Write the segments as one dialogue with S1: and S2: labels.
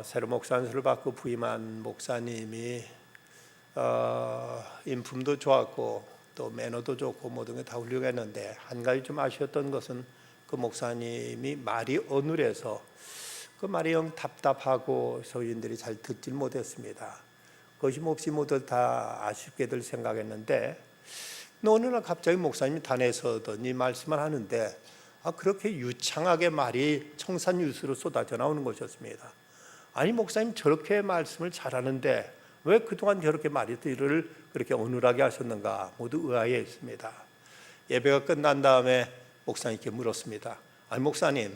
S1: 새로 목사안수를 받고 부임한 목사님이 인품도 좋았고 또 매너도 좋고 모든 게 다 훌륭했는데 한 가지 좀 아쉬웠던 것은 그 목사님이 말이 어눌해서 그 말이 영 답답하고 소인들이 잘 듣질 못했습니다. 그것이 몹시 모두 다 아쉽게들 생각했는데 어느 날 갑자기 목사님이 단에 서더니 말씀을 하는데 그렇게 유창하게 말이 청산유수로 쏟아져 나오는 것이었습니다. 아니 목사님 저렇게 말씀을 잘하는데 왜 그동안 저렇게 말들을 그렇게 어눌하게 하셨는가 모두 의아해했습니다. 예배가 끝난 다음에 목사님께 물었습니다. 아니 목사님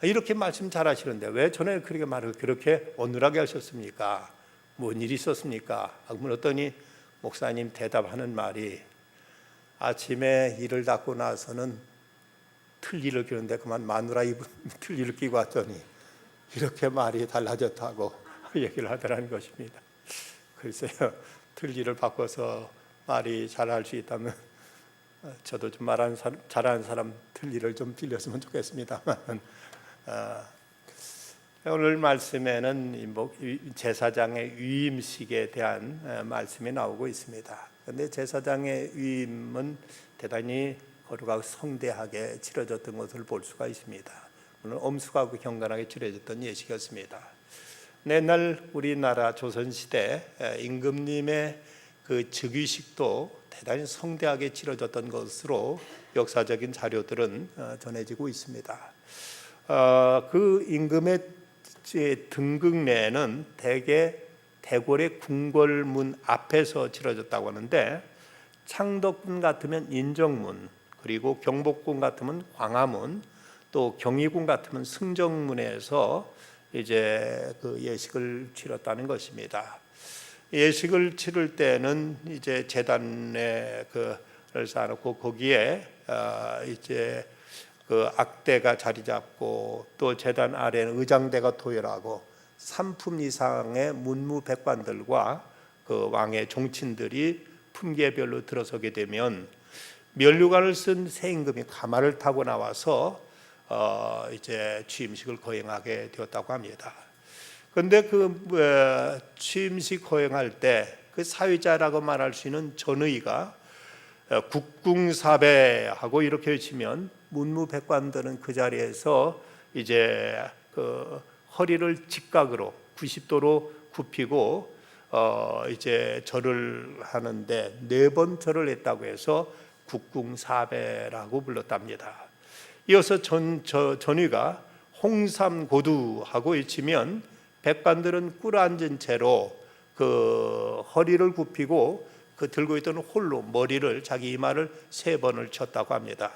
S1: 이렇게 말씀 잘하시는데 왜 전에 그렇게 말을 그렇게 어눌하게 하셨습니까? 뭔 일이 있었습니까? 물었더니 목사님 대답하는 말이 아침에 일을 닦고 나서는 틀니를 끼는데 그만 마누라 입은 틀니를 끼고 왔더니 이렇게 말이 달라졌다고 얘기를 하더라는 것입니다. 글쎄요, 틀니를 바꿔서 말이 잘할 수 있다면 저도 좀 잘하는 사람 틀니를 좀 빌렸으면 좋겠습니다만 오늘 말씀에는 제사장의 위임식에 대한 말씀이 나오고 있습니다. 그런데 제사장의 위임은 대단히 거룩하고 성대하게 치러졌던 것을 볼 수가 있습니다. 물론 엄숙하고 경건하게 치러졌던 예식이었습니다. 옛날 우리나라 조선시대 임금님의 그 즉위식도 대단히 성대하게 치러졌던 것으로 역사적인 자료들은 전해지고 있습니다. 그 임금의 등극례는 대개 대궐의 궁궐문 앞에서 치러졌다고 하는데 창덕궁 같으면 인정문, 그리고 경복궁 같으면 광화문, 또 경희궁 같으면 승정문에서 이제 그 예식을 치렀다는 것입니다. 예식을 치를 때는 이제 제단에 그를 쌓아놓고 거기에 이제 그 악대가 자리 잡고 또 제단 아래는 의장대가 도열하고 3품 이상의 문무백관들과 그 왕의 종친들이 품계별로 들어서게 되면 면류관을 쓴 새 임금이 가마를 타고 나와서 이제 취임식을 거행하게 되었다고 합니다. 그런데 그 취임식 거행할 때 그 사회자라고 말할 수 있는 전의가 국궁사배하고 이렇게 외치면 문무백관들은 그 자리에서 이제 그 허리를 직각으로 90도로 굽히고 이제 절을 하는데 4번 절을 했다고 해서 국궁사배라고 불렀답니다. 이어서 전위가 홍삼고두하고 외치면 백관들은 꿇어앉은 채로 그 허리를 굽히고 그 들고 있던 홀로 머리를 자기 이마를 3번을 쳤다고 합니다.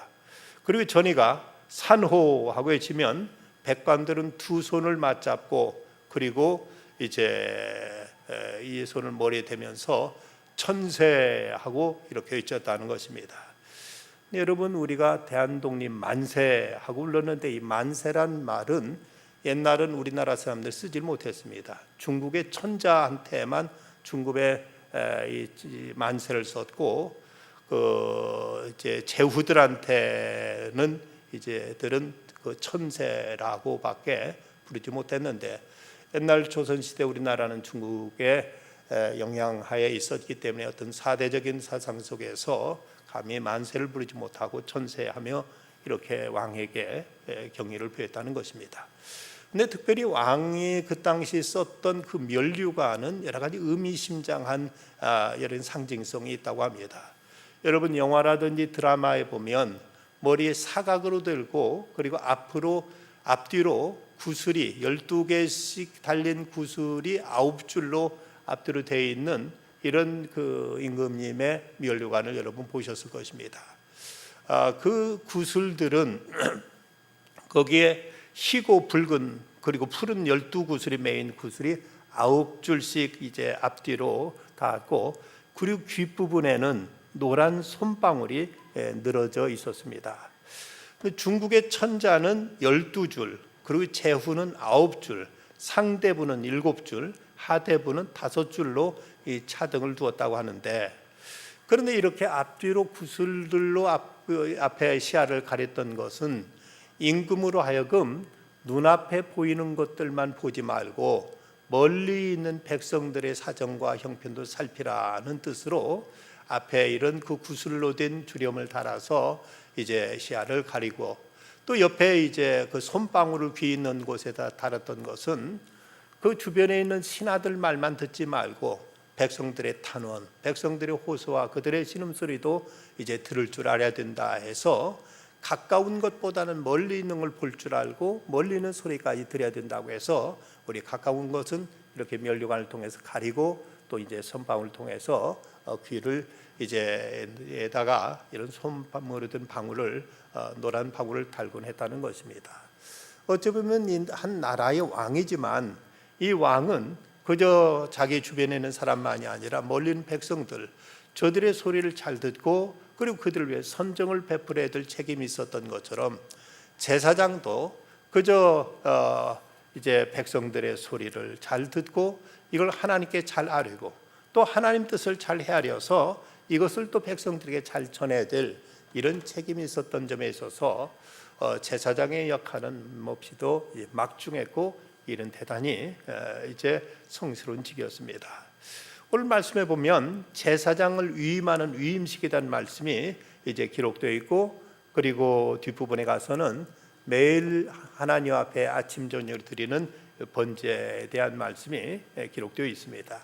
S1: 그리고 전위가 산호하고 외치면 백관들은 2손을 맞잡고 그리고 이제 이 손을 머리에 대면서 천세하고 이렇게 외쳤다는 것입니다. 여러분 우리가 대한독립 만세하고 불렀는데 이 만세란 말은 옛날은 우리나라 사람들 쓰질 못했습니다. 중국의 천자한테만 중국의 이 만세를 썼고 그 이제 제후들한테는 이제들은 그 천세라고밖에 부르지 못했는데 옛날 조선시대 우리나라는 중국의 영향하에 있었기 때문에 어떤 사대적인 사상 속에서 감히 만세를 부르지 못하고 천세하며 이렇게 왕에게 경의를 표했다는 것입니다. 근데 특별히 왕이 그 당시 썼던 그 면류관은 여러 가지 의미심장한 이런 상징성이 있다고 합니다. 여러분 영화라든지 드라마에 보면 머리에 사각으로 들고 그리고 앞뒤로 구슬이 12개씩 달린 구슬이 9줄로 앞뒤로 되어 있는 이런 그 임금님의 면류관을 여러분 보셨을 것입니다. 그 구슬들은 거기에 희고 붉은 그리고 푸른 12구슬이 메인 구슬이 9줄씩 이제 앞뒤로 닿았고 그리고 귓부분에는 노란 솜방울이 늘어져 있었습니다. 중국의 천자는 12줄, 그리고 제후는 9줄, 상대부는 7줄, 하대부는 5줄로 이 차등을 두었다고 하는데 그런데 이렇게 앞뒤로 구슬들로 앞에 시야를 가렸던 것은 임금으로 하여금 눈앞에 보이는 것들만 보지 말고 멀리 있는 백성들의 사정과 형편도 살피라는 뜻으로 앞에 이런 그 구슬로 된 주렴을 달아서 이제 시야를 가리고, 또 옆에 이제 그 솜방울을 귀 있는 곳에다 달았던 것은 그 주변에 있는 신하들 말만 듣지 말고 백성들의 탄원, 백성들의 호소와 그들의 신음소리도 이제 들을 줄 알아야 된다 해서 가까운 것보다는 멀리 있는 걸 볼 줄 알고 멀리 있는 소리까지 들어야 된다고 해서 우리 가까운 것은 이렇게 면류관을 통해서 가리고 또 이제 솜방울을 통해서 귀를 이제 에다가 이런 솜방울이 든 방울을 노란 방울을 달곤 했다는 것입니다. 어찌 보면 한 나라의 왕이지만 이 왕은 그저 자기 주변에 있는 사람만이 아니라 멀리 있는 백성들, 저들의 소리를 잘 듣고 그리고 그들을 위해 선정을 베풀어야 될 책임이 있었던 것처럼 제사장도 그저 이제 백성들의 소리를 잘 듣고 이걸 하나님께 잘 아뢰고 또 하나님 뜻을 잘 헤아려서 이것을 또 백성들에게 잘 전해야 될 이런 책임이 있었던 점에 있어서 제사장의 역할은 몹시도 막중했고 이런 대단히 이제 성스러운 직이었습니다. 오늘 말씀에 보면 제사장을 위임하는 위임식이라는 말씀이 이제 기록되어 있고, 그리고 뒷부분에 가서는 매일 하나님 앞에 아침 저녁을 드리는 번제에 대한 말씀이 기록되어 있습니다.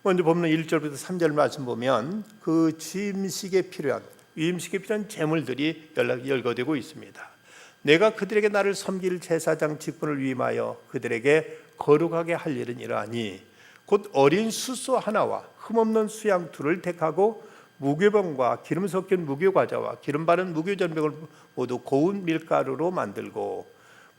S1: 먼저 보면 1절부터 3절 말씀 보면 그 취임식에 필요한 위임식에 필요한 제물들이 열거되고 있습니다. 내가 그들에게 나를 섬길 제사장 직분을 위임하여 그들에게 거룩하게 할 일은 이러하니 곧 어린 수소 하나와 흠없는 수양 둘을 택하고 무교병과 기름 섞인 무교과자와 기름 바른 무교전병을 모두 고운 밀가루로 만들고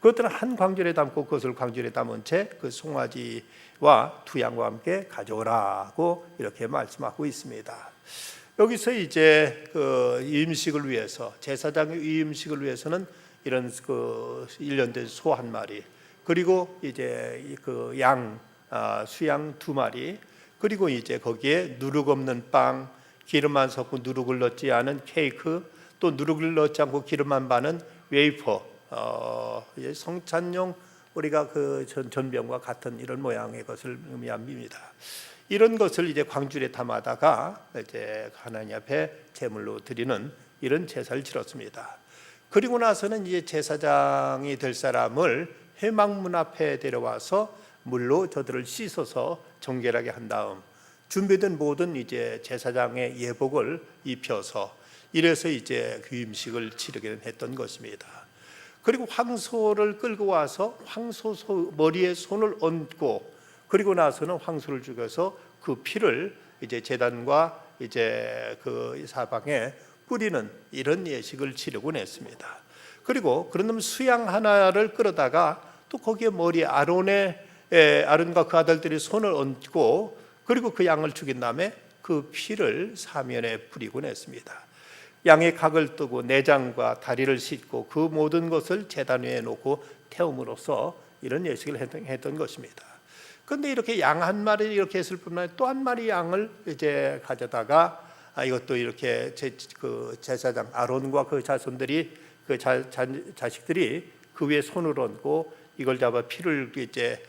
S1: 그것들은 한 광절에 담고 그것을 광절에 담은 채 그 송아지와 두 양과 함께 가져오라고 이렇게 말씀하고 있습니다. 여기서 이제 그 위임식을 위해서 제사장의 위임식을 위해서는 이런 그 1년 된 소 한 마리, 그리고 이제 그 수양 두 마리, 그리고 이제 거기에 누룩 없는 빵, 기름만 섞고 누룩을 넣지 않은 케이크, 또 누룩을 넣지 않고 기름만 바는 웨이퍼, 성찬용 우리가 그 전병과 같은 이런 모양의 것을 의미합니다. 이런 것을 이제 광줄에 담아다가 이제 하나님 앞에 제물로 드리는 이런 제사를 치렀습니다. 그리고 나서는 이제 제사장이 될 사람을 회막문 앞에 데려와서 물로 저들을 씻어서 정결하게 한 다음 준비된 모든 이제 제사장의 예복을 입혀서 이래서 이제 귀임식을 치르게 했던 것입니다. 그리고 황소를 끌고 와서 황소 머리에 손을 얹고 그리고 나서는 황소를 죽여서 그 피를 이제 제단과 이제 그 사방에 뿌리는 이런 예식을 치르곤 했습니다. 그리고 그런 수양 하나를 끌어다가 또 거기에 머리에 아론과 그 아들들이 손을 얹고 그리고 그 양을 죽인 다음에 그 피를 사면에 뿌리곤 했습니다. 양의 각을 뜨고 내장과 다리를 씻고 그 모든 것을 제단 위에 놓고 태움으로써 이런 예식을 했던 것입니다. 그런데 이렇게 양 한 마리 이렇게 했을 뿐만 아니라 또 한 마리 양을 이제 가져다가 이것도 이렇게 그 제사장 아론과 그 자손들이 그 자식들이 그 위에 손을 얹고 이걸 잡아 피를 이제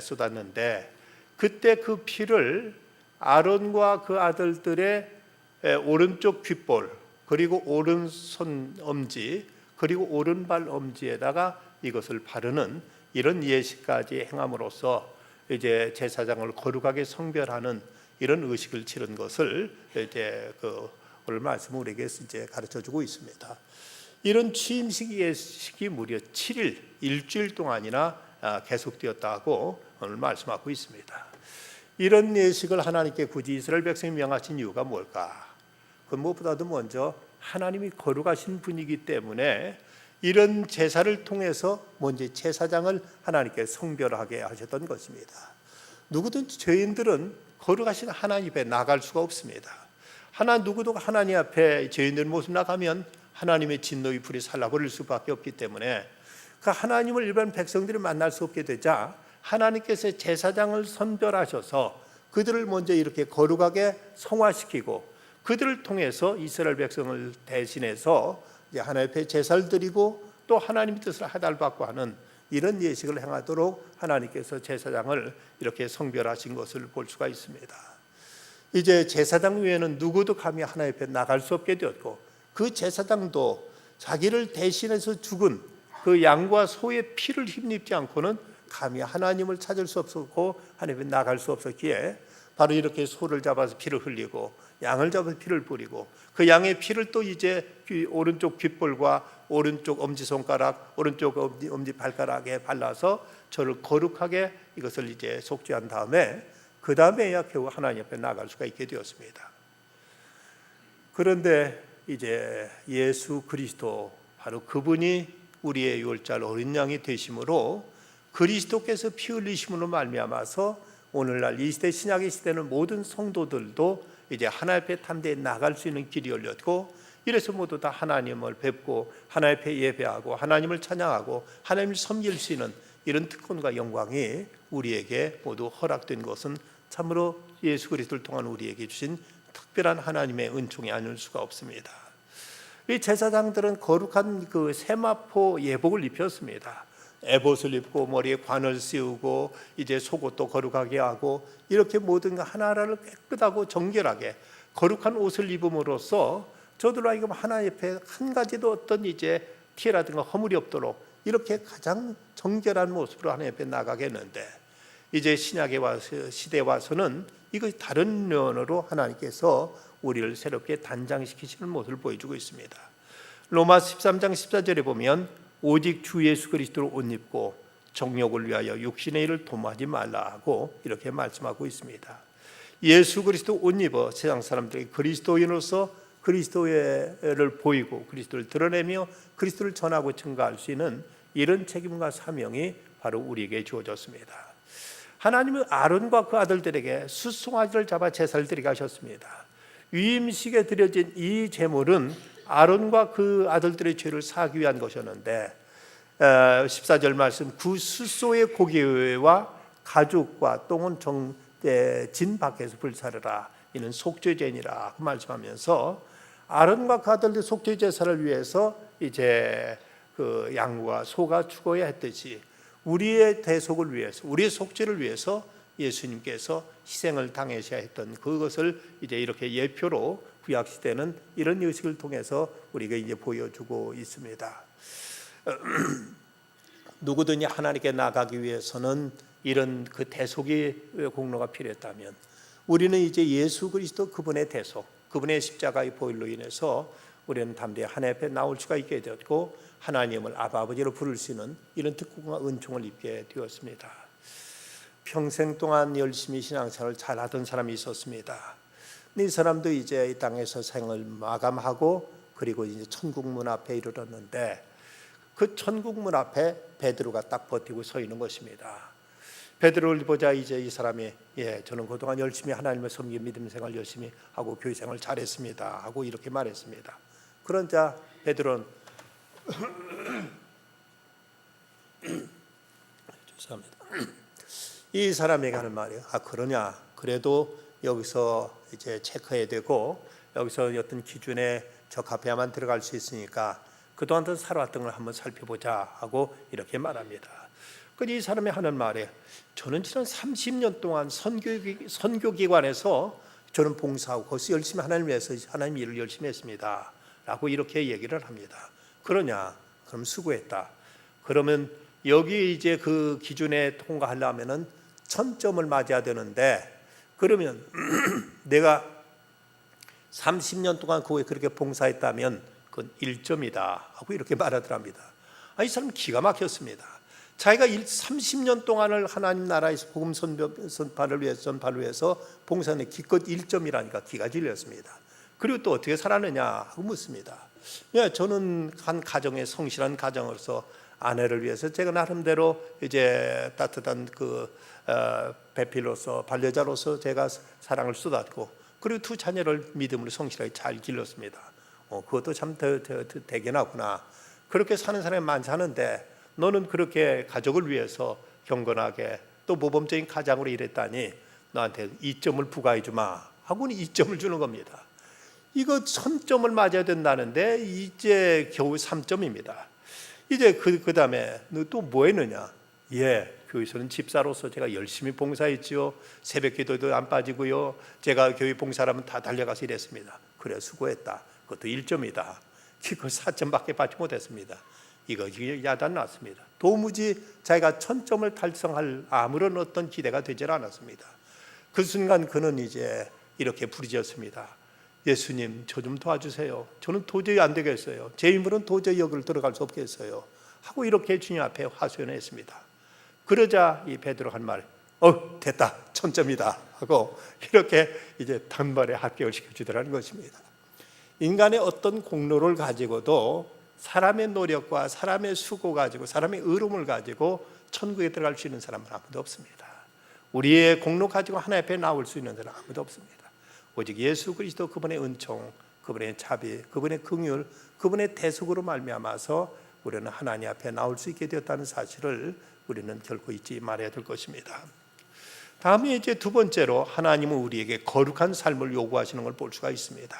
S1: 쏟았는데 그때 그 피를 아론과 그 아들들의 오른쪽 귓볼 그리고 오른손 엄지 그리고 오른발 엄지에다가 이것을 바르는 이런 예식까지 행함으로써 이제 제사장을 거룩하게 성별하는 이런 의식을 치른 것을 이제 그 오늘 말씀 우리에게 이제 가르쳐주고 있습니다. 이런 취임식 예식이 무려 7일 일주일 동안이나 계속되었다고 오늘 말씀하고 있습니다. 이런 예식을 하나님께 굳이 이스라엘 백성이 명하신 이유가 뭘까? 그 무엇보다도 먼저 하나님이 거룩하신 분이기 때문에 이런 제사를 통해서 먼저 제사장을 하나님께 성별하게 하셨던 것입니다. 누구든지 죄인들은 거룩하신 하나님 앞에 나갈 수가 없습니다. 누구도 하나님 앞에 죄인들 모습 나가면 하나님의 진노의 불이 살라버릴 수밖에 없기 때문에 그 하나님을 일반 백성들이 만날 수 없게 되자 하나님께서 제사장을 선별하셔서 그들을 먼저 이렇게 거룩하게 성화시키고 그들을 통해서 이스라엘 백성을 대신해서 이제 하나님 앞에 제사를 드리고 또 하나님의 뜻을 하달받고 하는 이런 예식을 행하도록 하나님께서 제사장을 이렇게 성별하신 것을 볼 수가 있습니다. 이제 제사장 외에는 누구도 감히 하나님 앞에 나갈 수 없게 되었고, 그 제사장도 자기를 대신해서 죽은 그 양과 소의 피를 힘입지 않고는 감히 하나님을 찾을 수 없었고 하나님 앞에 나갈 수 없었기에, 바로 이렇게 소를 잡아서 피를 흘리고 양을 잡아서 피를 뿌리고, 그 양의 피를 또 이제 오른쪽 귓볼과 오른쪽 엄지손가락, 오른쪽 엄지발가락에 발라서 저를 거룩하게 이것을 이제 속죄한 다음에, 그 다음에야 겨우 하나님 앞에 나갈 수가 있게 되었습니다. 그런데 이제 예수 그리스도, 바로 그분이 우리의 유월절 어린 양이 되심으로, 그리스도께서 피 흘리심으로 말미암아서 오늘날 이 시대, 신약의 시대는 모든 성도들도 이제 하나님 앞에 담대히 나갈 수 있는 길이 열렸고, 이래서 모두 다 하나님을 뵙고 하나님 앞에 예배하고 하나님을 찬양하고 하나님을 섬길 수 있는 이런 특권과 영광이 우리에게 모두 허락된 것은 참으로 예수 그리스도를 통한 우리에게 주신 특별한 하나님의 은총이 아닐 수가 없습니다. 이 제사장들은 거룩한 그 세마포 예복을 입혔습니다. 에봇을 입고 머리에 관을 씌우고 이제 속옷도 거룩하게 하고, 이렇게 모든 것 하나하나를 깨끗하고 정결하게 거룩한 옷을 입음으로써 저들로 하여금 하나님 앞에 한 가지도 어떤 이제 티라든가 허물이 없도록 이렇게 가장 정결한 모습으로 하나님 앞에 나가겠는데, 이제 신약에 와서, 시대에 와서는 이것이 다른 면으로 하나님께서 우리를 새롭게 단장시키시는 모습을 보여주고 있습니다. 로마서 13장 14절에 보면 오직 주 예수 그리스도를 옷 입고 정욕을 위하여 육신의 일을 도모하지 말라 하고 이렇게 말씀하고 있습니다. 예수 그리스도 옷 입어 세상 사람들에게 그리스도인으로서 그리스도를 보이고 그리스도를 드러내며 그리스도를 전하고 증거할 수 있는 이런 책임과 사명이 바로 우리에게 주어졌습니다. 하나님은 아론과 그 아들들에게 숫송아지를 잡아 제사를 드리게 하셨습니다. 위임식에 드려진 이 제물은 아론과 그 아들들의 죄를 사하기 위한 것이었는데, 14절 말씀, 그 숫소의 고기와 가죽과 똥은 진 밖에서 불사르라, 이는 속죄제니라 그 말씀하면서, 아론과 그 아들들 속죄 제사를 위해서 이제 그 양과 소가 죽어야 했듯이 우리의 대속을 위해서, 우리의 속죄를 위해서 예수님께서 희생을 당하셔야 했던 그것을 이제 이렇게 예표로 구약 시대는 이런 의식을 통해서 우리가 이제 보여주고 있습니다. 누구든지 하나님께 나가기 위해서는 이런 그 대속의 공로가 필요했다면, 우리는 이제 예수 그리스도 그분의 대속, 그분의 십자가의 보혈로 인해서 우리는 담대히 하나님 앞에 나올 수가 있게 되었고, 하나님을 아버지로 부를 수 있는 이런 특권과 은총을 입게 되었습니다. 평생 동안 열심히 신앙생활을 잘하던 사람이 있었습니다. 이 사람도 이제 이 땅에서 생을 마감하고 그리고 이제 천국 문 앞에 이르렀는데, 그 천국 문 앞에 베드로가 딱 버티고 서 있는 것입니다. 베드로를 보자 이제 이 사람이, 저는 그동안 열심히 하나님을 섬기고 믿음 생활 열심히 하고 교회 생활 잘했습니다 하고 이렇게 말했습니다. 그러자 베드로는 죄송합니다. 이 사람에게 하는 말이에요. 그러냐? 그래도 여기서 이제 체크해야 되고 여기서 어떤 기준에 적합해야만 들어갈 수 있으니까 그동안 살아왔던 걸 한번 살펴보자 하고 이렇게 말합니다. 그런데 이 사람이 하는 말에, 저는 지난 30년 동안 선교기관에서 저는 봉사하고 거기서 열심히 하나님 위해서 하나님 일을 열심히 했습니다 라고 이렇게 얘기를 합니다. 그러냐? 그럼 수고했다. 그러면 여기 이제 그 기준에 통과하려면은 1000점을 맞아야 되는데, 그러면 내가 30년 동안 거기에 그렇게 봉사했다면 그건 1점이다 하고 이렇게 말하더랍니다. 이 사람은 기가 막혔습니다. 자기가 30년 동안을 하나님 나라에서 복음 전파를 위해서 봉사는 기껏 1점이라니까 기가 질렸습니다. 그리고 또 어떻게 살았느냐 하고 묻습니다. 저는 한 가정의 성실한 가정으로서 아내를 위해서 제가 나름대로 이제 따뜻한 그 배필로서 반려자로서 제가 사랑을 쏟았고, 그리고 두 자녀를 믿음으로 성실하게 잘 길렀습니다. 그것도 참 대견하구나. 그렇게 사는 사람이 많지 않은데 너는 그렇게 가족을 위해서 경건하게 또 모범적인 가장으로 일했다니 너한테 2점을 부과해 주마 하고는 2점을 주는 겁니다. 이거 1000점을 맞아야 된다는데 이제 겨우 3점입니다. 이제 그 다음에 너 또 뭐 했느냐? 예, 교회에서는 집사로서 제가 열심히 봉사했지요. 새벽 기도도 안 빠지고요. 제가 교회 봉사하면 다 달려가서 일했습니다. 그래, 수고했다. 그것도 1점이다. 그걸 4점밖에 받지 못했습니다. 이거 야단 났습니다. 도무지 자기가 1000점을 달성할 아무런 어떤 기대가 되질 않았습니다. 그 순간 그는 이제 이렇게 부르짖었습니다. 예수님, 저 좀 도와주세요. 저는 도저히 안 되겠어요. 제 힘으로는 도저히 여기를 들어갈 수 없겠어요. 하고 이렇게 주님 앞에 하소연했습니다. 그러자 이 베드로 한 말, 됐다, 1000점이다 하고 이렇게 이제 단번에 합격을 시켜주더라는 것입니다. 인간의 어떤 공로를 가지고도 사람의 노력과 사람의 수고 가지고 사람의 의로움을 가지고 천국에 들어갈 수 있는 사람은 아무도 없습니다. 우리의 공로 가지고 하나님 앞에 나올 수 있는 사람은 아무도 없습니다. 오직 예수 그리스도 그분의 은총, 그분의 자비, 그분의 긍휼, 그분의 대속으로 말미암아서 우리는 하나님 앞에 나올 수 있게 되었다는 사실을 우리는 결코 잊지 말아야 될 것입니다. 다음에 이제 두 번째로 하나님은 우리에게 거룩한 삶을 요구하시는 걸 볼 수가 있습니다.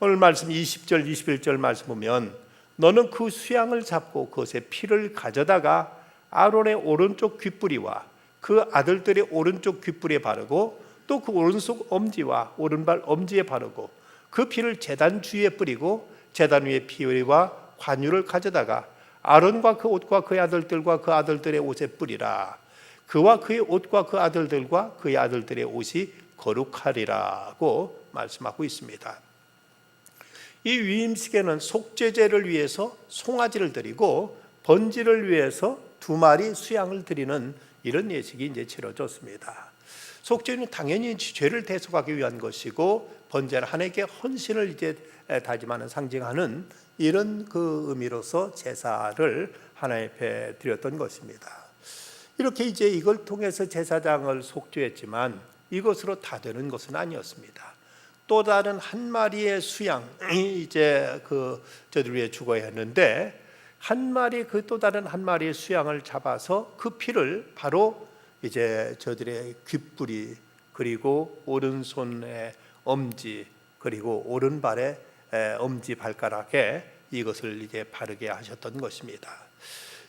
S1: 오늘 말씀 20절 21절 말씀 보면 너는 그 수양을 잡고 그것에 피를 가져다가 아론의 오른쪽 귓뿌리와 그 아들들의 오른쪽 귓뿌리에 바르고 또 그 오른손 엄지와 오른발 엄지에 바르고 그 피를 제단 주위에 뿌리고 제단 위에 피와 관유를 가져다가 아론과 그 옷과 그의 아들들과 그 아들들의 옷에 뿌리라. 그와 그의 옷과 그 아들들과 그의 아들들의 옷이 거룩하리라고 말씀하고 있습니다. 이 위임식에는 속죄제를 위해서 송아지를 드리고 번제를 위해서 2마리 수양을 드리는 이런 예식이 이제 치러졌습니다. 속죄는 당연히 죄를 대속하기 위한 것이고 번제는 하나님께 헌신을 이제 다짐하는 상징하는 이런 그 의미로서 제사를 하나님 앞에 드렸던 것입니다. 이렇게 이제 이걸 통해서 제사장을 속죄했지만 이것으로 다 되는 것은 아니었습니다. 또 다른 한 마리의 수양이 이제 저들 위해 죽어야 했는데 한 마리 그 또 다른 한 마리의 수양을 잡아서 그 피를 바로 이제 저들의 귓뿌리 그리고 오른손의 엄지 그리고 오른발의 엄지 발가락에 이것을 이제 바르게 하셨던 것입니다.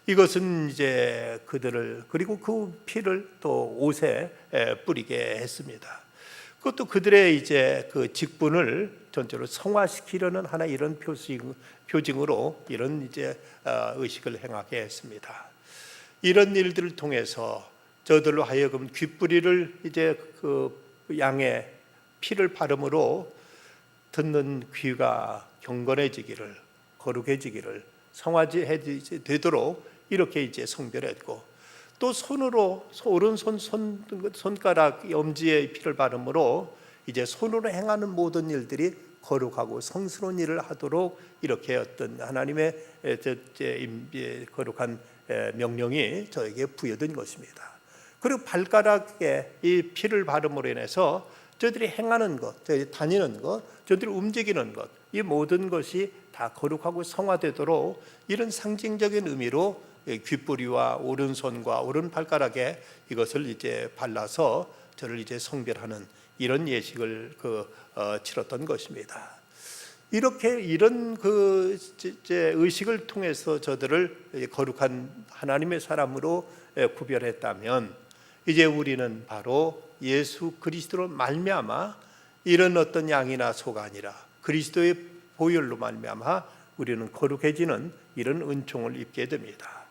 S1: 이것은 이제 그들을 그리고 그 피를 또 옷에 뿌리게 했습니다. 그것도 그들의 이제 그 직분을 전체로 성화시키려는 하나 이런 표징으로 이런 이제 의식을 행하게 했습니다. 이런 일들을 통해서 저들로 하여금 귓뿌리를 이제 그 양의 피를 바름으로 듣는 귀가 경건해지기를 거룩해지기를 성화지 되도록 이렇게 이제 성별했고 또 손으로 오른손 손가락 엄지에 피를 바름으로 이제 손으로 행하는 모든 일들이 거룩하고 성스러운 일을 하도록 이렇게 어떤 하나님의 거룩한 명령이 저에게 부여된 것입니다. 그리고 발가락에 이 피를 바름으로 인해서 저들이 행하는 것, 저들이 다니는 것, 저들이 움직이는 것, 이 모든 것이 다 거룩하고 성화되도록 이런 상징적인 의미로 귓뿌리와 오른손과 오른발가락에 이것을 이제 발라서 저를 이제 성별하는 이런 예식을 치렀던 것입니다. 이렇게 이런 의식을 통해서 저들을 거룩한 하나님의 사람으로 구별했다면 이제 우리는 바로 예수 그리스도로 말미암아 이런 어떤 양이나 소가 아니라 그리스도의 보혈로 말미암아 우리는 거룩해지는 이런 은총을 입게 됩니다.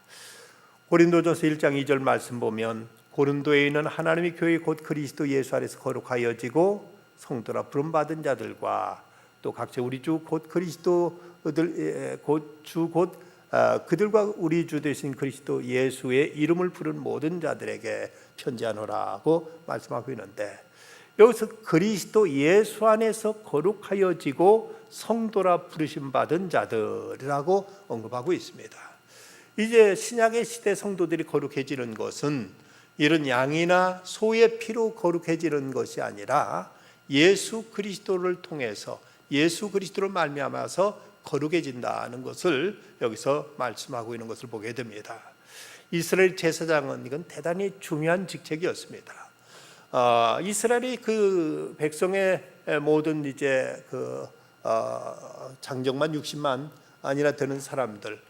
S1: 고린도전서 1장 2절 말씀 보면 고린도에 있는 하나님의 교회 곧 그리스도 예수 안에서 거룩하여지고 성도라 부름받은 자들과 또 각자 우리 주 곧 그리스도들 그들과 우리 주 되신 그리스도 예수의 이름을 부른 모든 자들에게 편지하노라고 말씀하고 있는데 여기서 그리스도 예수 안에서 거룩하여지고 성도라 부르심 받은 자들이라고 언급하고 있습니다. 이제 신약의 시대 성도들이 거룩해지는 것은 이런 양이나 소의 피로 거룩해지는 것이 아니라 예수 그리스도를 통해서 예수 그리스도로 말미암아서 거룩해진다는 것을 여기서 말씀하고 있는 것을 보게 됩니다. 이스라엘 제사장은 이건 대단히 중요한 직책이었습니다. 이스라엘이 그 백성의 모든 이제 장정만 60만 아니나 되는 사람들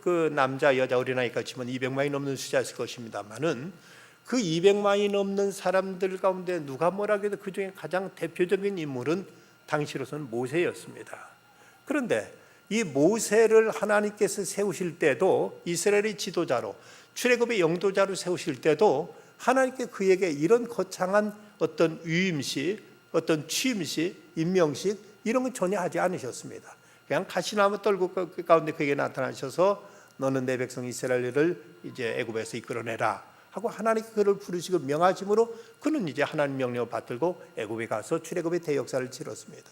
S1: 그 남자 여자 어린아이가 치면 200만이 넘는 숫자였을 것입니다만은 그 200만이 넘는 사람들 가운데 누가 뭐라 해도 그 중에 가장 대표적인 인물은 당시로서는 모세였습니다. 그런데 이 모세를 하나님께서 세우실 때도 이스라엘의 지도자로 출애굽의 영도자로 세우실 때도 하나님께 그에게 이런 거창한 어떤 위임식, 어떤 취임식, 임명식 이런 건 전혀 하지 않으셨습니다. 그냥 가시나무 떨고 가운데 그에게 나타나셔서 너는 내 백성 이스라엘을 이제 애굽에서 이끌어내라 하고 하나님께 그를 부르시고 명하심으로 그는 이제 하나님 명령을 받들고 애굽에 가서 출애굽의 대역사를 치렀습니다.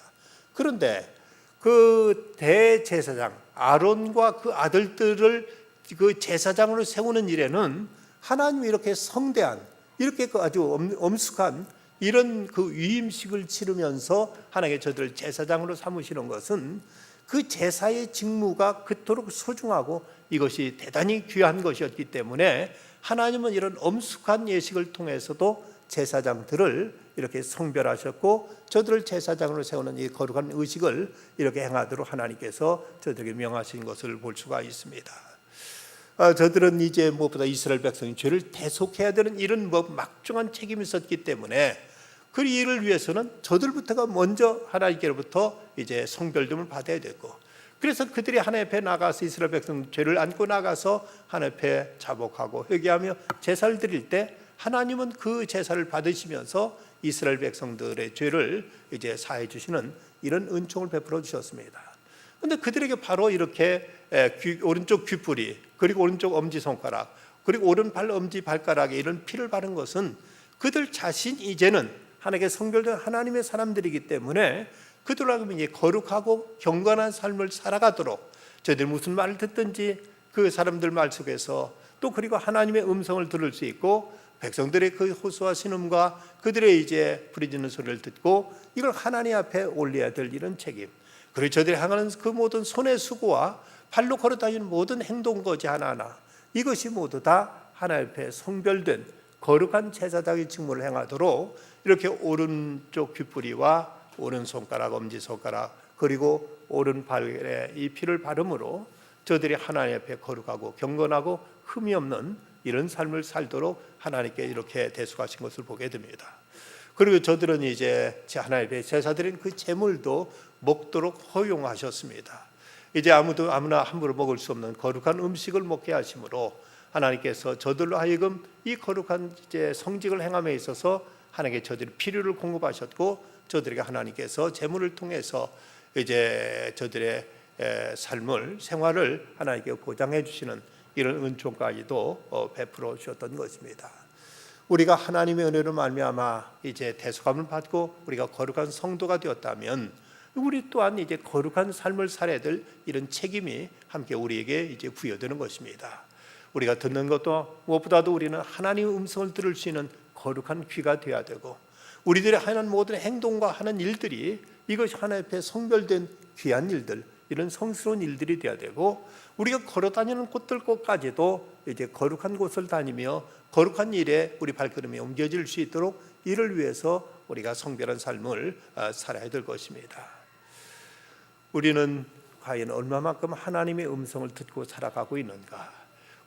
S1: 그런데 그 대제사장 아론과 그 아들들을 그 제사장으로 세우는 일에는 하나님이 이렇게 성대한 이렇게 그 아주 엄숙한 이런 그 위임식을 치르면서 하나님께 저들을 제사장으로 삼으시는 것은 그 제사의 직무가 그토록 소중하고 이것이 대단히 귀한 것이었기 때문에 하나님은 이런 엄숙한 예식을 통해서도 제사장들을 이렇게 성별하셨고 저들을 제사장으로 세우는 이 거룩한 의식을 이렇게 행하도록 하나님께서 저들에게 명하신 것을 볼 수가 있습니다. 저들은 이제 무엇보다 이스라엘 백성이 죄를 대속해야 되는 이런 막중한 책임이 있었기 때문에 그 일을 위해서는 저들부터가 먼저 하나님께로부터 이제 성별됨을 받아야 되고, 그래서 그들이 하나님 앞에 나가서 이스라엘 백성 죄를 안고 나가서 하나님 앞에 자복하고 회개하며 제사를 드릴 때 하나님은 그 제사를 받으시면서 이스라엘 백성들의 죄를 이제 사해 주시는 이런 은총을 베풀어 주셨습니다. 그런데 그들에게 바로 이렇게 오른쪽 귓불이 그리고 오른쪽 엄지손가락 그리고 오른발 엄지발가락에 이런 피를 바른 것은 그들 자신 이제는 하나님께 성별된 하나님의 사람들이기 때문에 그들하고 이제 거룩하고 경건한 삶을 살아가도록 저희들 무슨 말을 듣든지 그 사람들 말 속에서 또 그리고 하나님의 음성을 들을 수 있고 백성들의 그 호소와 신음과 그들의 이제 부르짖는 소리를 듣고 이걸 하나님 앞에 올려야 될 이런 책임, 그리고 저들이 향하는 그 모든 손의 수고와 발로 걸어다니는 모든 행동 거지 하나하나 이것이 모두 다 하나님 앞에 성별된 거룩한 제사장의 직무를 행하도록 이렇게 오른쪽 귓불이와 오른손가락, 엄지손가락 그리고 오른발에 이 피를 바름으로 저들이 하나님 앞에 거룩하고 경건하고 흠이 없는 이런 삶을 살도록 하나님께 이렇게 대속하신 것을 보게 됩니다. 그리고 저들은 이제 하나님의 제사드린 그 제물도 먹도록 허용하셨습니다. 이제 아무나 함부로 먹을 수 없는 거룩한 음식을 먹게 하심으로 하나님께서 저들로 하여금 이 거룩한 이제 성직을 행함에 있어서 하나님께 저들의 필요를 공급하셨고 저들에게 하나님께서 제물을 통해서 이제 저들의 삶을 생활을 하나님께 보장해 주시는 이런 은총까지도 베풀어 주셨던 것입니다. 우리가 하나님의 은혜로 말미암아 이제 대속함을 받고 우리가 거룩한 성도가 되었다면 우리 또한 이제 거룩한 삶을 살아야 될 이런 책임이 함께 우리에게 이제 부여되는 것입니다. 우리가 듣는 것도 무엇보다도 우리는 하나님의 음성을 들을 수 있는 거룩한 귀가 되어야 되고 우리들이 하는 모든 행동과 하는 일들이 이것이 하나님 앞에 성별된 귀한 일들, 이런 성스러운 일들이 되어야 되고 우리가 걸어다니는 곳들까지도 이제 거룩한 곳을 다니며 거룩한 일에 우리 발걸음이 옮겨질 수 있도록 이를 위해서 우리가 성별한 삶을 살아야 될 것입니다. 우리는 과연 얼마만큼 하나님의 음성을 듣고 살아가고 있는가?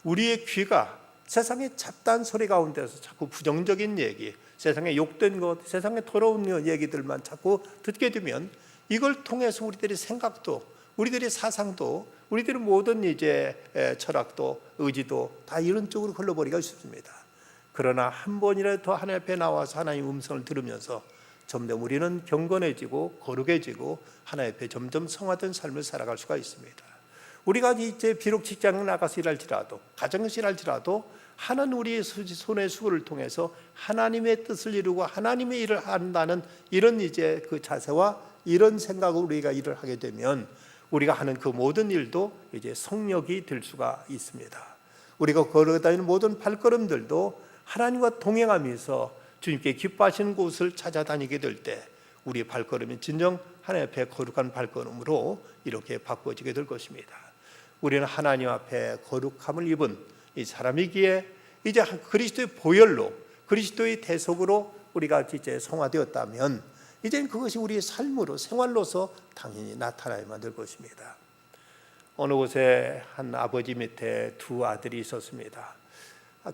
S1: 우리의 귀가 세상의 잡다한 소리 가운데서 자꾸 부정적인 얘기, 세상에 욕된 것, 세상에 더러운 얘기들만 자꾸 듣게 되면 이걸 통해서 우리들의 생각도, 우리들의 사상도, 우리들의 모든 이제 철학도, 의지도 다 이런 쪽으로 흘러버리기가 쉽습니다. 그러나 한 번이라도 더 하나님 앞에 나와서 하나님의 음성을 들으면서 점점 우리는 경건해지고 거룩해지고 하나님 앞에 점점 성화된 삶을 살아갈 수가 있습니다. 우리가 이제 비록 직장에 나가서 일할지라도 가정에서 일할지라도 하는 우리의 손의 수고를 통해서 하나님의 뜻을 이루고 하나님의 일을 한다는 이런 이제 그 자세와 이런 생각으로 우리가 일을 하게 되면 우리가 하는 그 모든 일도 이제 성력이 될 수가 있습니다. 우리가 걸어다니는 모든 발걸음들도 하나님과 동행하면서 주님께 기뻐하시는 곳을 찾아다니게 될 때 우리의 발걸음이 진정 하나님 앞에 거룩한 발걸음으로 이렇게 바꿔지게 될 것입니다. 우리는 하나님 앞에 거룩함을 입은 이 사람이기에 이제 그리스도의 보혈로 그리스도의 대속으로 우리가 이제 성화되었다면 이제는 그것이 우리의 삶으로 생활로서 당연히 나타나야만 될 것입니다. 어느 곳에 한 아버지 밑에 두 아들이 있었습니다.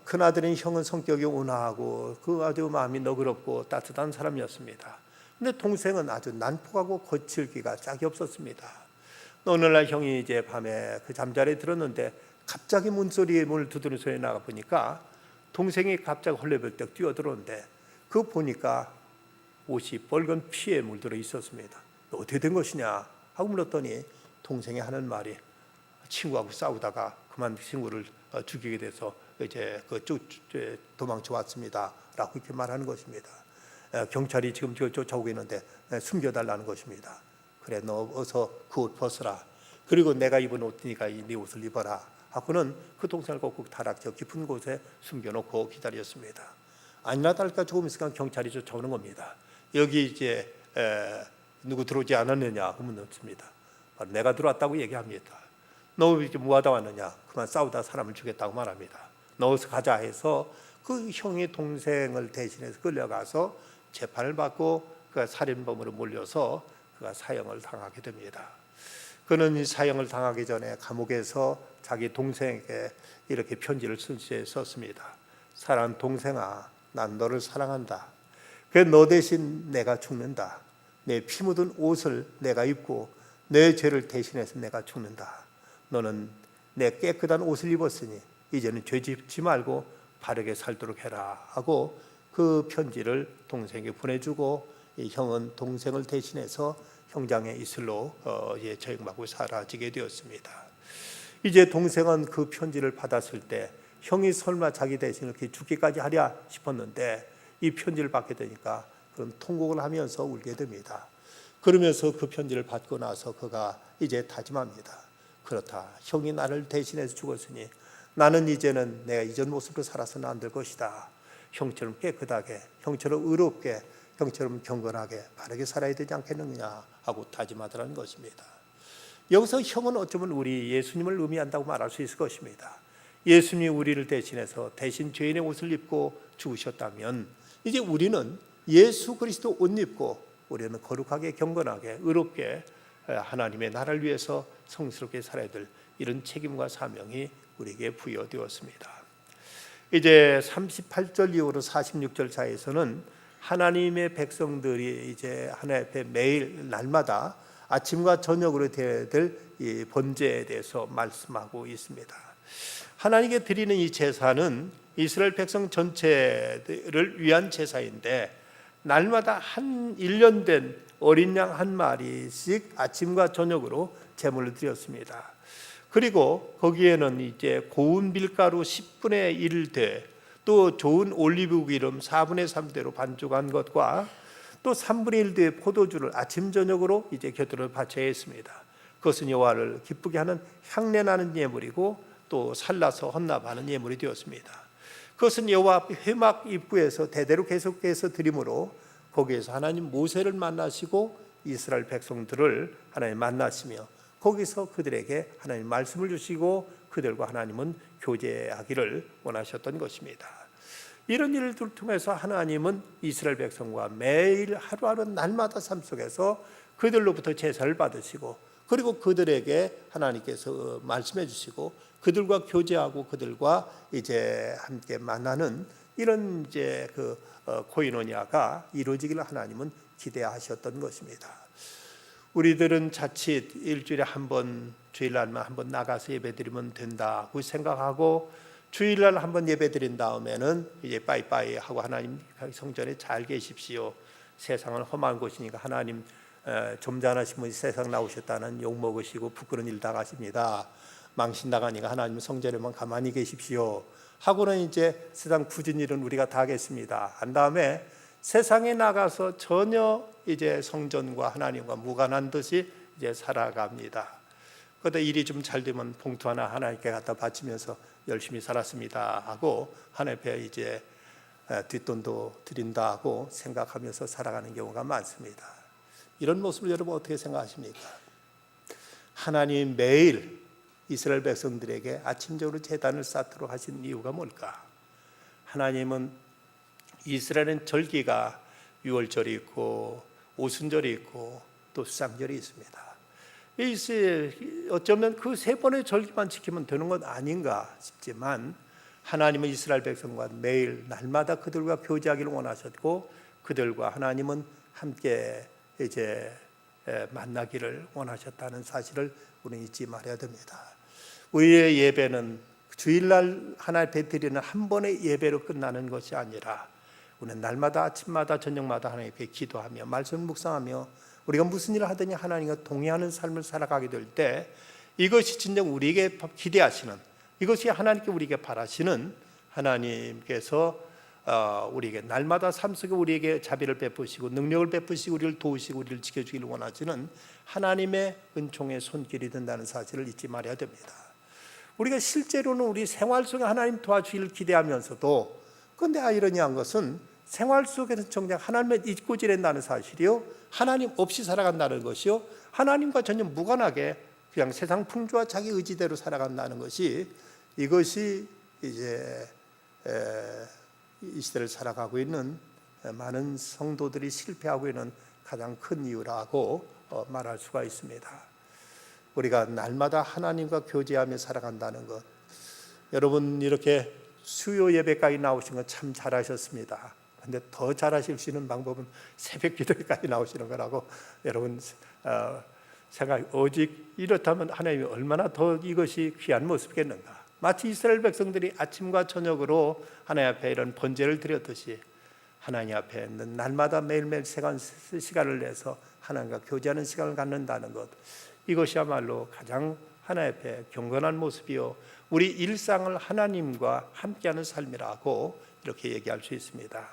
S1: 큰 아들은 형은 성격이 온화하고 그 아주 마음이 너그럽고 따뜻한 사람이었습니다. 근데 동생은 아주 난폭하고 거칠기가 짝이 없었습니다. 어느 날 형이 이제 밤에 그 잠자리에 들었는데 갑자기 문을 두드리는 소리 나가 보니까 동생이 갑자기 헐레벌떡 뛰어들어오는데 그거 보니까 옷이 빨간 피에 물들어 있었습니다. 어떻게 된 것이냐 하고 물었더니 동생이 하는 말이 친구하고 싸우다가 그만 친구를 죽이게 돼서 이제 쭉 도망쳐 왔습니다라고 이렇게 말하는 것입니다. 경찰이 지금 쫓아오고 있는데 숨겨달라는 것입니다. 그래, 너 어서 그 옷 벗어라. 그리고 내가 입은 옷이니까 네 옷을 입어라 하고는 그 동생을 꼭꼭 다락저 깊은 곳에 숨겨놓고 기다렸습니다. 아니나 다를까 조금 있으니까 경찰이 쫓아오는 겁니다. 여기 이제 누구 들어오지 않았느냐 하면 묻습니다. 내가 들어왔다고 얘기합니다. 너 이렇게 뭐하다 왔느냐? 그만 싸우다 사람을 죽였다고 말합니다. 너 어서 가자 해서 그 형이 동생을 대신해서 끌려가서 재판을 받고 그가 살인범으로 몰려서 그가 사형을 당하게 됩니다. 그는 이 사형을 당하기 전에 감옥에서 자기 동생에게 이렇게 편지를 썼습니다. 사랑하는 동생아, 난 너를 사랑한다. 그래서 너 대신 내가 죽는다. 내 피 묻은 옷을 내가 입고 내 죄를 대신해서 내가 죽는다. 너는 내 깨끗한 옷을 입었으니 이제는 죄 짓지 말고 바르게 살도록 해라 하고 그 편지를 동생에게 보내주고 이 형은 동생을 대신해서 형장의 이슬로 처형받고 사라지게 되었습니다. 이제 동생은 그 편지를 받았을 때 형이 설마 자기 대신 이렇게 죽기까지 하랴 싶었는데 이 편지를 받게 되니까 그런 통곡을 하면서 울게 됩니다. 그러면서 그 편지를 받고 나서 그가 이제 다짐합니다. 그렇다. 형이 나를 대신해서 죽었으니 나는 이제는 내가 이전 모습으로 살아서는 안 될 것이다. 형처럼 깨끗하게, 형처럼 의롭게, 형처럼 경건하게 바르게 살아야 되지 않겠느냐 하고 다짐하더라는 것입니다. 여기서 형은 어쩌면 우리 예수님을 의미한다고 말할 수 있을 것입니다. 예수님이 우리를 대신해서 대신 죄인의 옷을 입고 죽으셨다면 이제 우리는 예수 그리스도 옷 입고 우리는 거룩하게 경건하게 의롭게 하나님의 나라를 위해서 성스럽게 살아야 될 이런 책임과 사명이 우리에게 부여되었습니다. 이제 38절 이후로 46절 사이에서는 하나님의 백성들이 이제 하나님 앞에 매일 날마다 아침과 저녁으로 드려야 될 이 번제에 대해서 말씀하고 있습니다. 하나님께 드리는 이 제사는 이스라엘 백성 전체를 위한 제사인데 날마다 한 1년 된 어린 양 한 마리씩 아침과 저녁으로 제물을 드렸습니다. 그리고 거기에는 이제 고운 밀가루 10분의 1대 또 좋은 올리브 기름 4분의 3대로 반죽한 것과 또 3분의 1대의 포도주를 아침 저녁으로 이제 곁들여 바쳐야 했습니다. 그것은 여호와를 기쁘게 하는 향내 나는 예물이고 또 살라서 헌납하는 예물이 되었습니다. 그것은 여호와 회막 입구에서 대대로 계속해서 드림으로 거기에서 하나님 모세를 만나시고 이스라엘 백성들을 하나님 만나시며 거기서 그들에게 하나님 말씀을 주시고 그들과 하나님은 교제하기를 원하셨던 것입니다. 이런 일들을 통해서 하나님은 이스라엘 백성과 매일 하루하루 날마다 삶 속에서 그들로부터 제사를 받으시고 그리고 그들에게 하나님께서 말씀해 주시고 그들과 교제하고 그들과 이제 함께 만나는 이런 이제 그 코이노니아가 이루어지기를 하나님은 기대하셨던 것입니다. 우리들은 자칫 일주일에 한 번 주일날만 한 번 나가서 예배드리면 된다고 생각하고 주일날 한 번 예배드린 다음에는 이제 빠이빠이 하고 하나님 성전에 잘 계십시오. 세상은 험한 곳이니까 하나님 점잖으신 분이 세상 나오셨다는 욕 먹으시고 부끄러운 일 당하십니다. 망신 나가니까 하나님 성전에만 가만히 계십시오. 하고는 이제 세상 굳은 일은 우리가 다 하겠습니다. 한 다음에 세상에 나가서 전혀 이제 성전과 하나님과 무관한 듯이 이제 살아갑니다. 그러다 일이 좀 잘 되면 봉투 하나 하나님께 갖다 바치면서 열심히 살았습니다 하고 하나님 앞에 이제 뒷돈도 드린다고 생각하면서 살아가는 경우가 많습니다. 이런 모습을 여러분 어떻게 생각하십니까? 하나님 매일 이스라엘 백성들에게 아침적으로 제단을 쌓도록 하신 이유가 뭘까? 하나님은 이스라엘은 절기가 유월절이 있고 오순절이 있고 또 수상절이 있습니다. 어쩌면 그 3번의 절기만 지키면 되는 건 아닌가 싶지만 하나님은 이스라엘 백성과 매일 날마다 그들과 교제하기를 원하셨고 그들과 하나님은 함께 이제 만나기를 원하셨다는 사실을 우리는 잊지 말아야 됩니다. 우리의 예배는 주일날 하나님 앞에 드리는 한 번의 예배로 끝나는 것이 아니라 우리는 날마다 아침마다 저녁마다 하나님 앞에 기도하며 말씀을 묵상하며 우리가 무슨 일을 하더니 하나님과 동행하는 삶을 살아가게 될 때 이것이 진정 우리에게 기대하시는, 이것이 하나님께 우리에게 바라시는, 하나님께서 우리에게 날마다 삶 속에 우리에게 자비를 베푸시고 능력을 베푸시고 우리를 도우시고 우리를 지켜주기를 원하시는 하나님의 은총의 손길이 된다는 사실을 잊지 말아야 됩니다. 우리가 실제로는 우리 생활 속에 하나님 도와주기를 기대하면서도, 그런데 아이러니한 것은 생활 속에서 정작 하나님을 잊고 지낸다는 사실이요, 하나님 없이 살아간다는 것이요, 하나님과 전혀 무관하게 그냥 세상 풍조와 자기 의지대로 살아간다는 것이, 이것이 이제 이 시대를 살아가고 있는 많은 성도들이 실패하고 있는 가장 큰 이유라고 말할 수가 있습니다. 우리가 날마다 하나님과 교제하며 살아간다는 것, 여러분 이렇게 수요 예배까지 나오신 건 참 잘하셨습니다. 그런데 더 잘하실 수 있는 방법은 새벽 기도까지 나오시는 거라고 여러분 생각. 오직 이렇다면 하나님이 얼마나 더 이것이 귀한 모습이겠는가. 마치 이스라엘 백성들이 아침과 저녁으로 하나님 앞에 이런 번제를 드렸듯이 하나님 앞에 날마다 매일매일 시간을 내서 하나님과 교제하는 시간을 갖는다는 것, 이것이야말로 가장 하나님 앞에 경건한 모습이요, 우리 일상을 하나님과 함께하는 삶이라고 이렇게 얘기할 수 있습니다.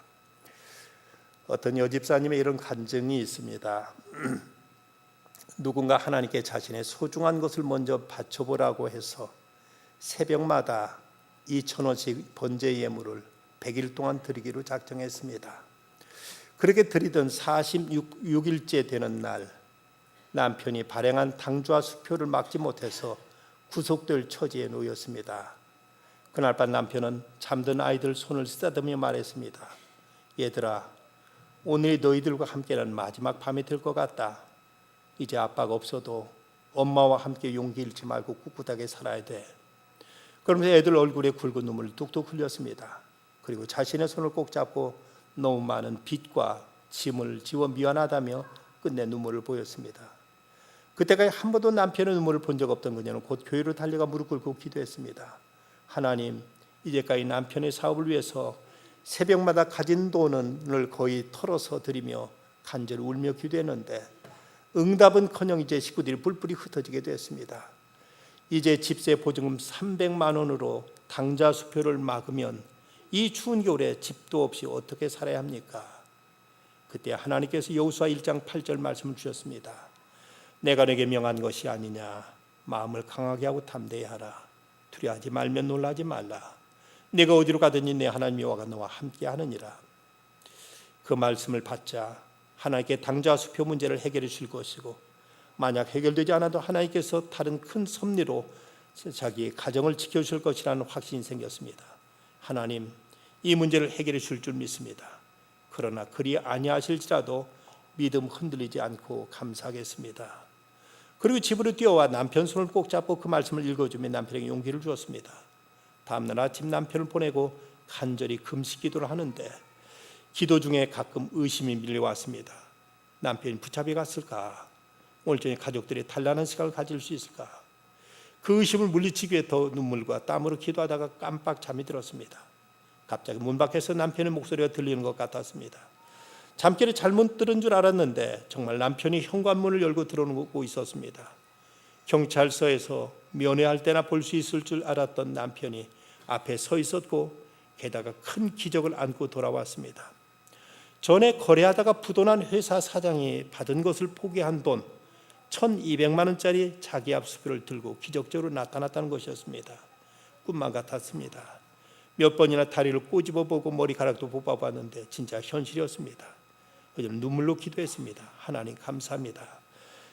S1: 어떤 여집사님의 이런 간증이 있습니다. 누군가 하나님께 자신의 소중한 것을 먼저 바쳐보라고 해서 새벽마다 2,000원씩 번제 예물을 100일 동안 드리기로 작정했습니다. 그렇게 드리던 46일째 되는 날, 남편이 발행한 당좌 수표를 막지 못해서 구속될 처지에 놓였습니다. 그날 밤 남편은 잠든 아이들 손을 쓰다듬으며 말했습니다. 얘들아, 오늘이 너희들과 함께하는 마지막 밤이 될 것 같다. 이제 아빠가 없어도 엄마와 함께 용기 잃지 말고 꿋꿋하게 살아야 돼. 그러면서 애들 얼굴에 굵은 눈물을 뚝뚝 흘렸습니다. 그리고 자신의 손을 꼭 잡고 너무 많은 빚과 짐을 지워 미안하다며 끝내 눈물을 보였습니다. 그때까지 한 번도 남편의 눈물을 본 적 없던 그녀는 곧 교회로 달려가 무릎 꿇고 기도했습니다. 하나님, 이제까지 남편의 사업을 위해서 새벽마다 가진 돈을 거의 털어서 드리며 간절히 울며 기도했는데 응답은커녕 이제 식구들이 뿔뿔이 흩어지게 됐습니다. 이제 집세 보증금 300만 원으로 당좌 수표를 막으면 이 추운 겨울에 집도 없이 어떻게 살아야 합니까? 그때 하나님께서 여호수아 1장 8절 말씀을 주셨습니다. 내가 내게 명한 것이 아니냐. 마음을 강하게 하고 담대히 하라. 두려워하지 말며 놀라지 말라. 내가 어디로 가든지 내 하나님 여호와가 너와 함께 하느니라. 그 말씀을 받자 하나님께 당좌 수표 문제를 해결해 주실 것이고, 만약 해결되지 않아도 하나님께서 다른 큰 섭리로 자기 가정을 지켜주실 것이라는 확신이 생겼습니다. 하나님, 이 문제를 해결해 줄 줄 믿습니다. 그러나 그리 아니하실지라도 믿음 흔들리지 않고 감사하겠습니다. 그리고 집으로 뛰어와 남편 손을 꼭 잡고 그 말씀을 읽어주며 남편에게 용기를 주었습니다. 다음날 아침 남편을 보내고 간절히 금식 기도를 하는데 기도 중에 가끔 의심이 밀려왔습니다. 남편이 붙잡혀 갔을까? 오늘 저녁 가족들이 단란한 시간을 가질 수 있을까? 그 의심을 물리치기 위해 더 눈물과 땀으로 기도하다가 깜빡 잠이 들었습니다. 갑자기 문 밖에서 남편의 목소리가 들리는 것 같았습니다. 잠결에 잘못 들은 줄 알았는데 정말 남편이 현관문을 열고 들어오고 있었습니다. 경찰서에서 면회할 때나 볼 수 있을 줄 알았던 남편이 앞에 서 있었고 게다가 큰 기적을 안고 돌아왔습니다. 전에 거래하다가 부도난 회사 사장이 받은 것을 포기한 돈 1,200만 원짜리 자기 압수표를 들고 기적적으로 나타났다는 것이었습니다. 꿈만 같았습니다. 몇 번이나 다리를 꼬집어보고 머리카락도 뽑아봤는데 진짜 현실이었습니다. 그저는 눈물로 기도했습니다. 하나님 감사합니다.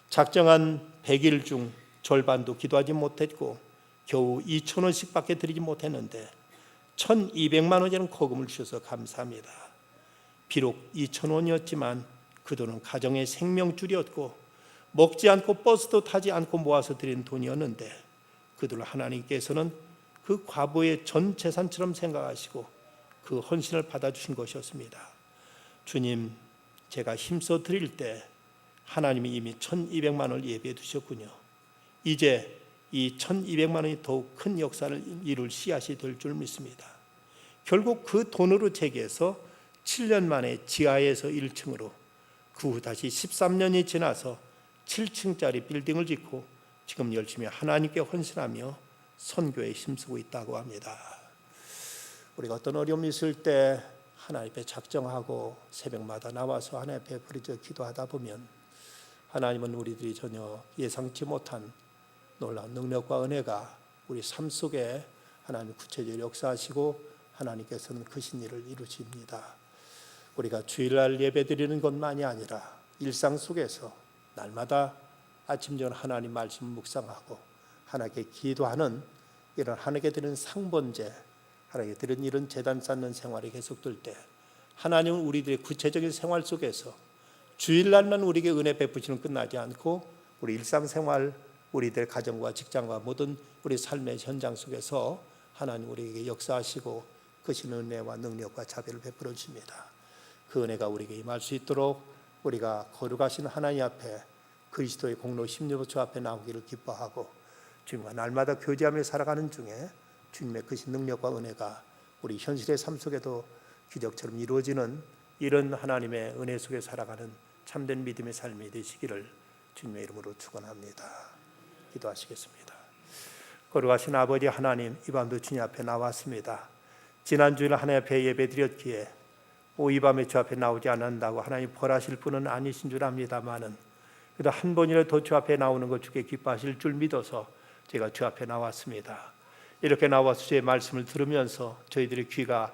S1: 작정한 100일 중 절반도 기도하지 못했고 겨우 2,000원씩밖에 드리지 못했는데 1,200만 원이라는 거금을 주셔서 감사합니다. 비록 2,000원이었지만 그 돈은 가정의 생명줄이었고 먹지 않고 버스도 타지 않고 모아서 드린 돈이었는데 그들을 하나님께서는 그 과부의 전 재산처럼 생각하시고 그 헌신을 받아주신 것이었습니다. 주님, 제가 힘써 드릴 때 하나님이 이미 1200만 원을 예비해 두셨군요. 이제 이 1200만 원이 더욱 큰 역사를 이룰 씨앗이 될 줄 믿습니다. 결국 그 돈으로 재기해서 7년 만에 지하에서 1층으로, 그 후 다시 13년이 지나서 7층짜리 빌딩을 짓고 지금 열심히 하나님께 헌신하며 선교에 힘쓰고 있다고 합니다. 우리가 어떤 어려움이 있을 때 하나님 앞에 작정하고 새벽마다 나와서 하나님 앞에 부르짖어 기도하다 보면 하나님은 우리들이 전혀 예상치 못한 놀라운 능력과 은혜가 우리 삶 속에 하나님 구체적으로 역사하시고 하나님께서는 크신 일을 이루십니다. 우리가 주일날 예배드리는 것만이 아니라 일상 속에서 날마다 아침 저녁 하나님 말씀 묵상하고 하나님께 기도하는 이런 하나님께 드리는 상번제, 하나님께 드리는 이런 제단 쌓는 생활이 계속될 때 하나님은 우리들의 구체적인 생활 속에서 주일날만 우리에게 은혜 베푸시는 끝나지 않고 우리 일상생활, 우리들 가정과 직장과 모든 우리 삶의 현장 속에서 하나님 우리에게 역사하시고 크신 은혜와 능력과 자비를 베풀어 주십니다. 그 은혜가 우리에게 임할 수 있도록 우리가 거룩하신 하나님 앞에 그리스도의 공로 십자가 앞에 나오기를 기뻐하고 주님과 날마다 교제하며 살아가는 중에 주님의 크신 능력과 은혜가 우리 현실의 삶 속에도 기적처럼 이루어지는 이런 하나님의 은혜 속에 살아가는 참된 믿음의 삶이 되시기를 주님의 이름으로 축원합니다. 기도하시겠습니다. 거룩하신 아버지 하나님, 이 밤도 주님 앞에 나왔습니다. 지난 주일 하나님 앞에 예배드렸기에 이 밤에 주 앞에 나오지 않는다고 하나님 벌하실 분은 아니신 줄 압니다마는 그래도 한 번이라도 더 주 앞에 나오는 것 주께 기뻐하실 줄 믿어서 제가 주 앞에 나왔습니다. 이렇게 나와서 주의 말씀을 들으면서 저희들의 귀가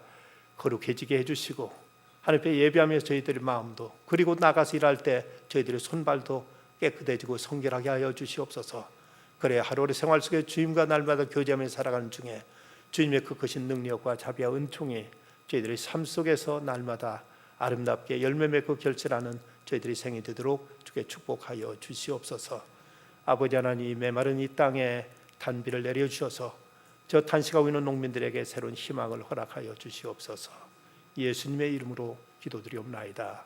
S1: 거룩해지게 해주시고 하나님께 예배하면서 저희들의 마음도, 그리고 나가서 일할 때 저희들의 손발도 깨끗해지고 성결하게 하여 주시옵소서. 그래야 하루하루 생활 속에 주님과 날마다 교제하며 살아가는 중에 주님의 그 크신 능력과 자비와 은총이 저희들의 삶 속에서 날마다 아름답게 열매 맺고 결실하는 저희들의 생이 되도록 주께 축복하여 주시옵소서. 아버지 하나님, 메마른 이 땅에 단비를 내려주셔서 저 탄식하고 있는 농민들에게 새로운 희망을 허락하여 주시옵소서. 예수님의 이름으로 기도드리옵나이다.